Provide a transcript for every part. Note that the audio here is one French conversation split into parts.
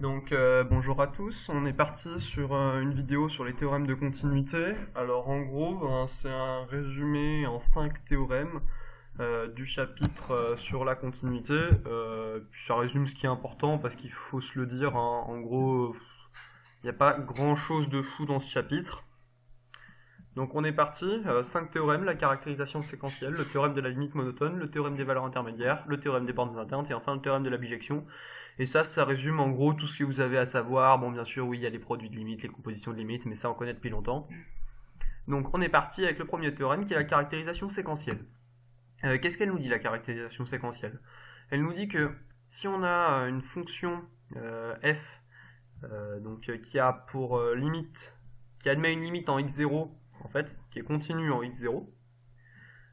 Donc bonjour à tous, on est parti sur une vidéo sur les théorèmes de continuité. Alors en gros, c'est un résumé en 5 théorèmes du chapitre sur la continuité. Ça résume ce qui est important parce qu'il faut se le dire, hein. En gros, il n'y a pas grand chose de fou dans ce chapitre. Donc on est parti, 5 théorèmes, la caractérisation séquentielle, le théorème de la limite monotone, le théorème des valeurs intermédiaires, le théorème des bornes internes et enfin le théorème de la bijection. Et ça résume en gros tout ce que vous avez à savoir. Bon, bien sûr, oui, il y a les produits de limite, les compositions de limite, mais ça on connaît depuis longtemps. Donc on est parti avec le premier théorème qui est la caractérisation séquentielle. Qu'est-ce qu'elle nous dit, la caractérisation séquentielle? Elle nous dit que si on a une fonction f qui a pour limite, qui admet une limite en x0, en fait, qui est continue en x0,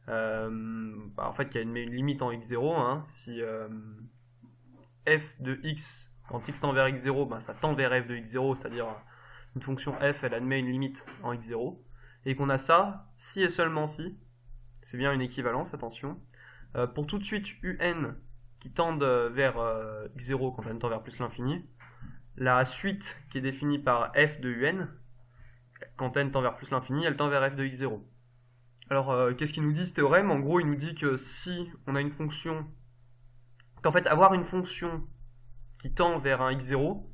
en fait, qui admet une limite en x0, hein, si f de x, quand x tend vers x0, ça tend vers f de x0, c'est-à-dire une fonction f, elle admet une limite en x0, et qu'on a ça, si et seulement si, c'est bien une équivalence, attention, pour tout de suite un qui tendent vers x0 quand n tend vers plus l'infini, la suite qui est définie par f de un, quand n tend vers plus l'infini, elle tend vers f de x0. Alors, qu'est-ce qu'il nous dit ce théorème? En gros, il nous dit que si on a une fonction, qu'en fait, avoir une fonction qui tend vers un x0,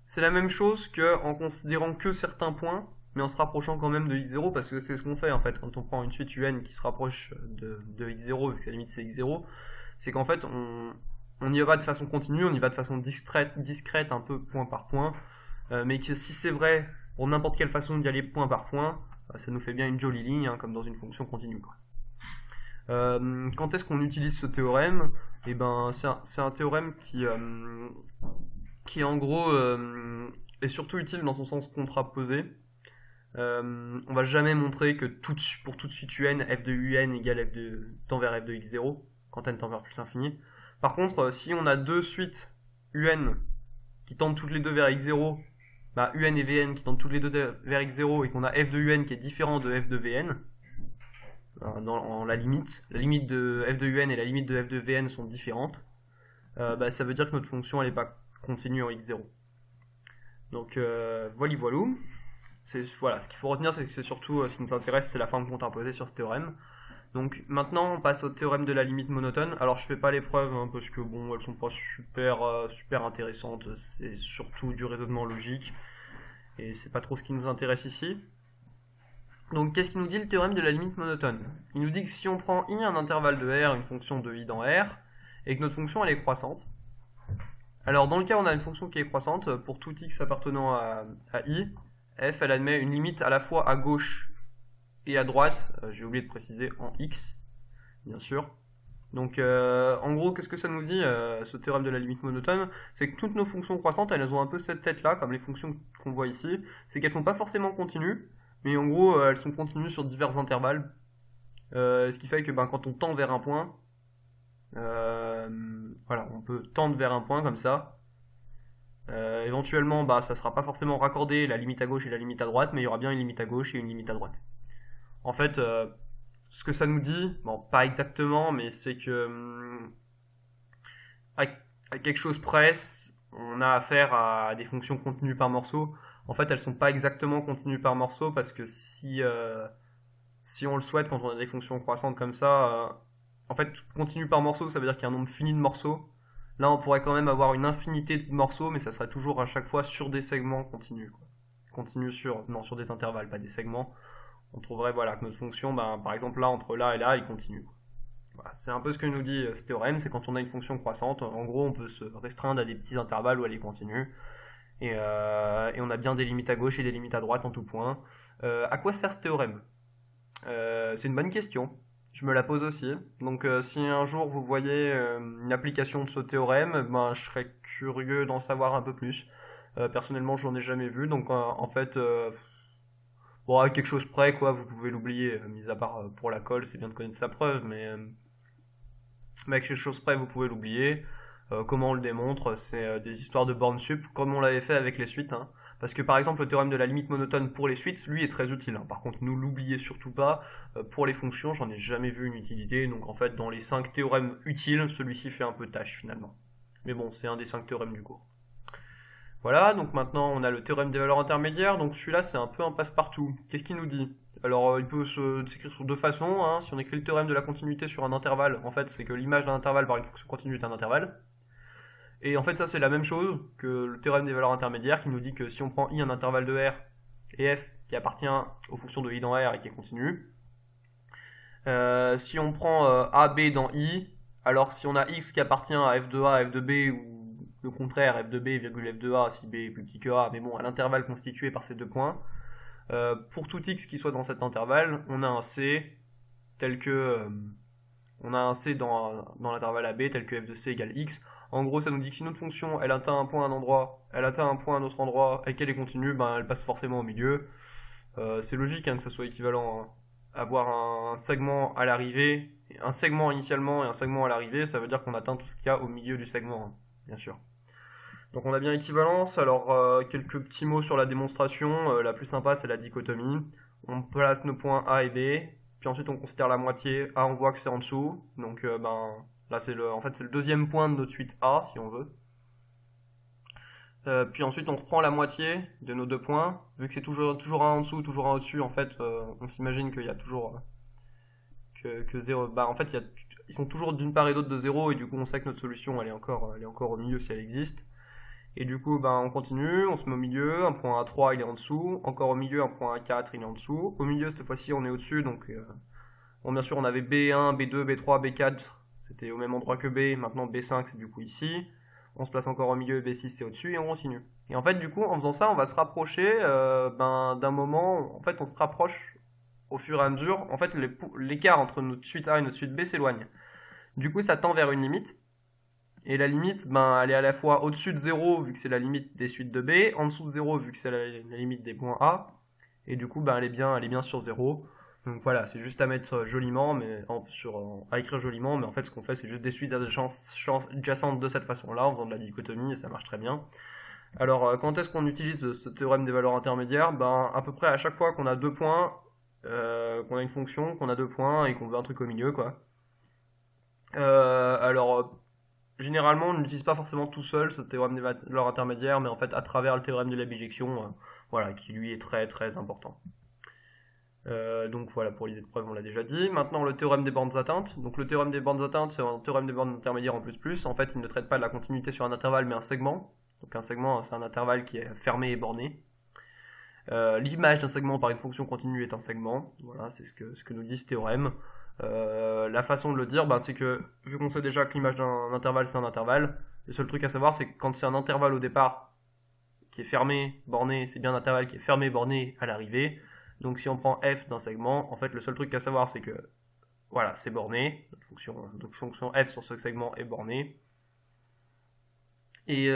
c'est la même chose qu'en considérant que certains points, mais en se rapprochant quand même de x0, parce que c'est ce qu'on fait en fait, quand on prend une suite un qui se rapproche de x0, vu que sa limite c'est x0, c'est qu'en fait, on y va de façon continue, on y va de façon discrète un peu point par point, mais que si c'est vrai pour n'importe quelle façon d'y aller point par point, ça nous fait bien une jolie ligne, hein, comme dans une fonction continue, quoi. Quand est-ce qu'on utilise ce théorème? Eh ben, c'est un théorème qui en gros est surtout utile dans son sens contraposé. On va jamais montrer que pour toute suite un, f de un égale f de tend vers f de x0 quand n tend vers plus l'infini. Par contre, si on a deux suites un qui tendent toutes les deux vers x0, un et vn qui tendent toutes les deux vers x0 et qu'on a f de un qui est différent de f de vn, en la limite de f de un et la limite de f de vn sont différentes, ça veut dire que notre fonction elle n'est pas continue en x0. Donc voilà. Voilà, ce qu'il faut retenir, c'est que c'est surtout ce qui nous intéresse, c'est la forme contraposée sur ce théorème. Donc maintenant, on passe au théorème de la limite monotone. Alors je fais pas les preuves hein, parce que bon, elles sont pas super intéressantes. C'est surtout du raisonnement logique et c'est pas trop ce qui nous intéresse ici. Donc qu'est-ce qu'il nous dit le théorème de la limite monotone? Il nous dit que si on prend i un intervalle de r, une fonction de i dans r, et que notre fonction elle est croissante. Alors dans le cas où on a une fonction qui est croissante, pour tout x appartenant à i, f elle admet une limite à la fois à gauche et à droite, j'ai oublié de préciser en x, bien sûr. Donc en gros, qu'est-ce que ça nous dit, ce théorème de la limite monotone? C'est que toutes nos fonctions croissantes, elles ont un peu cette tête-là, comme les fonctions qu'on voit ici, c'est qu'elles sont pas forcément continues, mais en gros, elles sont continues sur divers intervalles, ce qui fait que quand on tend vers un point, voilà, on peut tendre vers un point comme ça. Éventuellement, ça sera pas forcément raccordé la limite à gauche et la limite à droite, mais il y aura bien une limite à gauche et une limite à droite. En fait, ce que ça nous dit, bon, pas exactement, mais c'est que à quelque chose près, on a affaire à des fonctions continues par morceau. En fait, elles sont pas exactement continues par morceau parce que si on le souhaite, quand on a des fonctions croissantes comme ça, en fait, continue par morceau, ça veut dire qu'il y a un nombre fini de morceaux. Là, on pourrait quand même avoir une infinité de morceaux, mais ça serait toujours à chaque fois sur des segments continus, quoi. Continus sur des intervalles, pas des segments. On trouverait que notre fonction, par exemple là, entre là et là, il continue. Voilà, c'est un peu ce que nous dit ce théorème, c'est quand on a une fonction croissante, en gros, on peut se restreindre à des petits intervalles où elle est continue. Et on a bien des limites à gauche et des limites à droite en tout point. À quoi sert ce théorème? C'est une bonne question. Je me la pose aussi. Donc si un jour vous voyez une application de ce théorème, je serais curieux d'en savoir un peu plus. Personnellement, je n'en ai jamais vu, donc en fait, à quelque chose près, quoi, vous pouvez l'oublier. Mis à part pour la colle, c'est bien de connaître sa preuve, mais à quelque chose près, vous pouvez l'oublier. Comment on le démontre? C'est des histoires de bornes sup, comme on l'avait fait avec les suites, hein. Parce que par exemple, le théorème de la limite monotone pour les suites, lui, est très utile, hein. Par contre, ne l'oubliez surtout pas. Pour les fonctions, j'en ai jamais vu une utilité. Donc en fait, dans les 5 théorèmes utiles, celui-ci fait un peu tâche finalement. Mais bon, c'est un des 5 théorèmes du cours. Voilà, donc maintenant on a le théorème des valeurs intermédiaires, donc celui-là c'est un peu un passe-partout. Qu'est-ce qu'il nous dit? Alors il peut s'écrire sur deux façons, hein. Si on écrit le théorème de la continuité sur un intervalle, en fait c'est que l'image d'un intervalle par une fonction continue est un intervalle. Et en fait ça c'est la même chose que le théorème des valeurs intermédiaires qui nous dit que si on prend i un intervalle de R et f qui appartient aux fonctions de i dans R et qui est continue, si on prend a, b dans i, alors si on a x qui appartient à f de a, f de b ou le contraire, f de b, virgule f de a, si b est plus petit que a, mais bon, à l'intervalle constitué par ces deux points, pour tout x qui soit dans cet intervalle, on a un c tel que on a un c dans l'intervalle ab tel que f de c égale x. En gros, ça nous dit que si notre fonction elle atteint un point à un endroit, elle atteint un point à un autre endroit et qu'elle est continue, ben elle passe forcément au milieu. C'est logique hein, que ça soit équivalent. Hein. Avoir un segment à l'arrivée, un segment initialement et un segment à l'arrivée, ça veut dire qu'on atteint tout ce qu'il y a au milieu du segment, hein, bien sûr. Donc on a bien équivalence. Alors quelques petits mots sur la démonstration. La plus sympa c'est la dichotomie. On place nos points A et B, puis ensuite on considère la moitié. A on voit que c'est en dessous, donc là c'est en fait c'est le deuxième point de notre suite A si on veut. Puis ensuite on reprend la moitié de nos deux points. Vu que c'est toujours un en dessous, toujours un au-dessus, en fait on s'imagine qu'il y a toujours que 0. Bah en fait ils sont toujours d'une part et d'autre de 0 et du coup on sait que notre solution elle est encore au milieu si elle existe. Et du coup, on continue, on se met au milieu, un point A3 il est en dessous, encore au milieu, un point A4 il est en dessous. Au milieu, cette fois-ci, on est au-dessus, donc bon, bien sûr, on avait B1, B2, B3, B4, c'était au même endroit que B, maintenant B5 c'est du coup ici. On se place encore au milieu, B6 c'est au-dessus, et on continue. Et en fait, du coup, en faisant ça, on va se rapprocher d'un moment, en fait, on se rapproche au fur et à mesure, en fait, l'écart entre notre suite A et notre suite B s'éloigne. Du coup, ça tend vers une limite. Et la limite, elle est à la fois au-dessus de 0 vu que c'est la limite des suites de B, en dessous de 0 vu que c'est la limite des points A, et du coup elle est bien sur 0. Donc voilà, c'est juste à mettre joliment, à écrire joliment, mais en fait ce qu'on fait c'est juste des suites adjacentes de cette façon-là, en faisant de la dichotomie, et ça marche très bien. Alors quand est-ce qu'on utilise ce théorème des valeurs intermédiaires? À peu près à chaque fois qu'on a deux points, qu'on a une fonction, qu'on a deux points, et qu'on veut un truc au milieu, quoi. Généralement, on n'utilise pas forcément tout seul ce théorème des valeurs intermédiaires, mais en fait à travers le théorème de la bijection, qui lui est très très important. Donc voilà, pour l'idée de preuve, on l'a déjà dit. Maintenant, le théorème des bornes atteintes. Donc le théorème des bornes atteintes, c'est un théorème des bornes intermédiaires en plus. En fait, il ne traite pas de la continuité sur un intervalle, mais un segment. Donc un segment, c'est un intervalle qui est fermé et borné. L'image d'un segment par une fonction continue est un segment. Voilà, c'est ce que nous dit ce théorème. La façon de le dire, c'est que vu qu'on sait déjà que l'image d'un intervalle c'est un intervalle, le seul truc à savoir c'est que quand c'est un intervalle au départ qui est fermé, borné, c'est bien un intervalle qui est fermé, borné à l'arrivée. Donc si on prend f d'un segment, en fait le seul truc à savoir c'est que voilà, c'est borné, notre fonction f sur ce segment est bornée. Et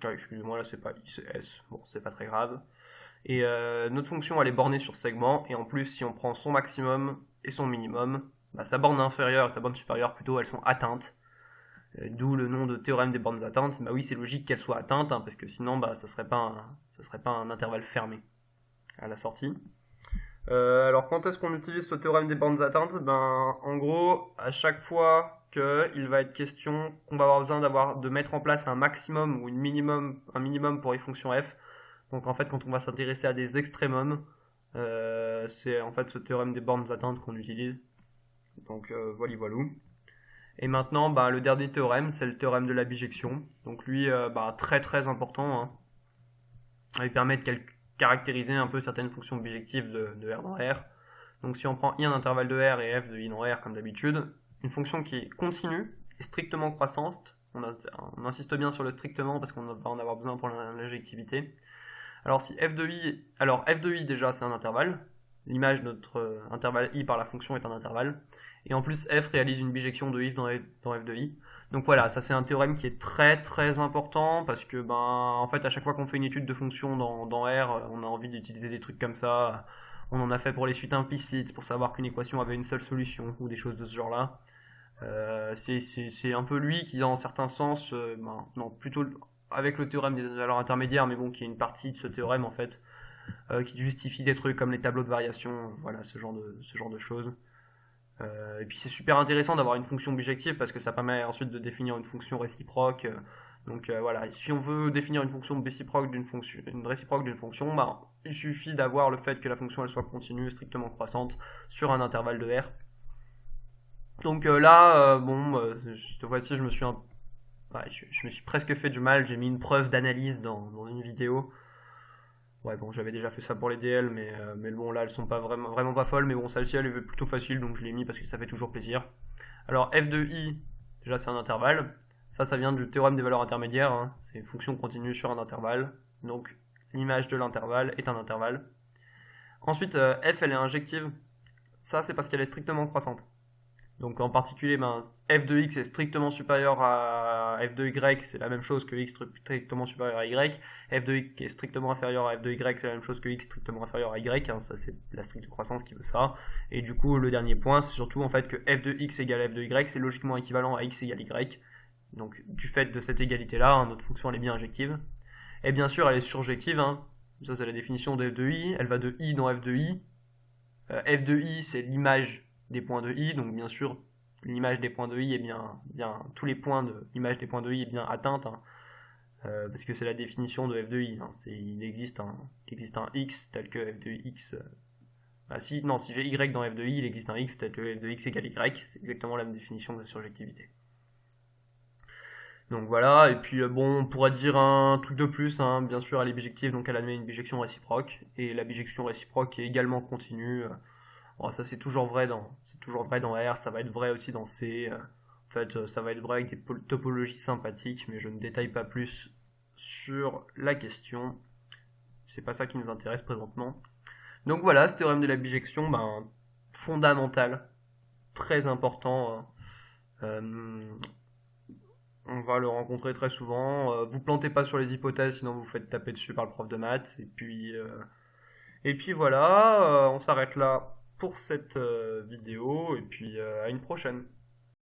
excusez-moi, là c'est pas i, c'est s, bon c'est pas très grave. Et notre fonction elle est bornée sur segment, et en plus si on prend son maximum et son minimum, sa borne inférieure et sa borne supérieure plutôt elles sont atteintes, d'où le nom de théorème des bornes atteintes. Oui, c'est logique qu'elles soient atteintes, hein, parce que sinon ça serait pas un intervalle fermé à la sortie. Alors quand est-ce qu'on utilise ce théorème des bornes atteintes? En gros, à chaque fois qu'il va être question qu'on va avoir besoin de mettre en place un maximum ou un minimum pour les fonctions f. Donc en fait, quand on va s'intéresser à des extrémums, c'est en fait ce théorème des bornes atteintes qu'on utilise. Donc voilà. Et maintenant, le dernier théorème, c'est le théorème de la bijection. Donc lui, très très important. Hein. Il permet de caractériser un peu certaines fonctions bijectives de R dans R. Donc si on prend I un intervalle de R et F de I dans R comme d'habitude, une fonction qui est continue et strictement croissante, on insiste bien sur le strictement parce qu'on va en avoir besoin pour l'injectivité. Alors f de i déjà c'est un intervalle, l'image de notre intervalle i par la fonction est un intervalle, et en plus f réalise une bijection de i dans f de i. Donc voilà, ça c'est un théorème qui est très très important parce que en fait à chaque fois qu'on fait une étude de fonction dans R, on a envie d'utiliser des trucs comme ça. On en a fait pour les suites implicites, pour savoir qu'une équation avait une seule solution, ou des choses de ce genre-là. C'est un peu lui qui, dans certains sens, plutôt avec le théorème des valeurs intermédiaires, mais bon, qui est une partie de ce théorème en fait, qui justifie des trucs comme les tableaux de variation, voilà, ce genre de choses. Et puis c'est super intéressant d'avoir une fonction bijective parce que ça permet ensuite de définir une fonction réciproque, Donc voilà, si on veut définir une fonction réciproque d'une fonction, bah, il suffit d'avoir le fait que la fonction elle soit continue, strictement croissante, sur un intervalle de R. Donc là, cette fois-ci, je me suis je me suis presque fait du mal, j'ai mis une preuve d'analyse dans une vidéo. Ouais, bon, j'avais déjà fait ça pour les DL, mais bon, là, elles sont pas vraiment pas folles, mais bon, celle-ci, elle est plutôt facile, donc je l'ai mis parce que ça fait toujours plaisir. Alors, f de i, déjà, c'est un intervalle. Ça vient du théorème des valeurs intermédiaires, hein. C'est une fonction continue sur un intervalle. Donc, l'image de l'intervalle est un intervalle. Ensuite, f, elle est injective. Ça, c'est parce qu'elle est strictement croissante. Donc en particulier, f de x est strictement supérieur à f de y, c'est la même chose que x strictement supérieur à y. F de y est strictement inférieur à f de y, c'est la même chose que x strictement inférieur à y. Hein, ça, c'est la stricte croissance qui veut ça. Et du coup, le dernier point, c'est surtout en fait que f de x égale f de y, c'est logiquement équivalent à x égale y. Donc du fait de cette égalité-là, hein, notre fonction elle est bien injective. Et bien sûr, elle est surjective. Hein. Ça, c'est la définition de f de i. Elle va de i dans f de i. F de i, c'est l'image des points de i, donc bien sûr l'image des points de i est bien tous les points de l'image des points de i est bien atteinte, hein, parce que c'est la définition de f de i, hein, il existe un x tel que f de x, si j'ai y dans f de i, il existe un x tel que f de x égale y, c'est exactement la même définition de la surjectivité. Donc voilà, et puis bon, on pourrait dire un truc de plus, hein, bien sûr elle est bijective, donc elle admet une bijection réciproque, et la bijection réciproque est également continue. Bon, ça c'est toujours vrai dans R, ça va être vrai aussi dans C. En fait, ça va être vrai avec des topologies sympathiques, mais je ne détaille pas plus sur la question. C'est pas ça qui nous intéresse présentement. Donc voilà, ce théorème de la bijection, fondamental, très important. On va le rencontrer très souvent. Vous plantez pas sur les hypothèses, sinon vous vous faites taper dessus par le prof de maths. Et puis voilà, on s'arrête là pour cette vidéo, et puis à une prochaine.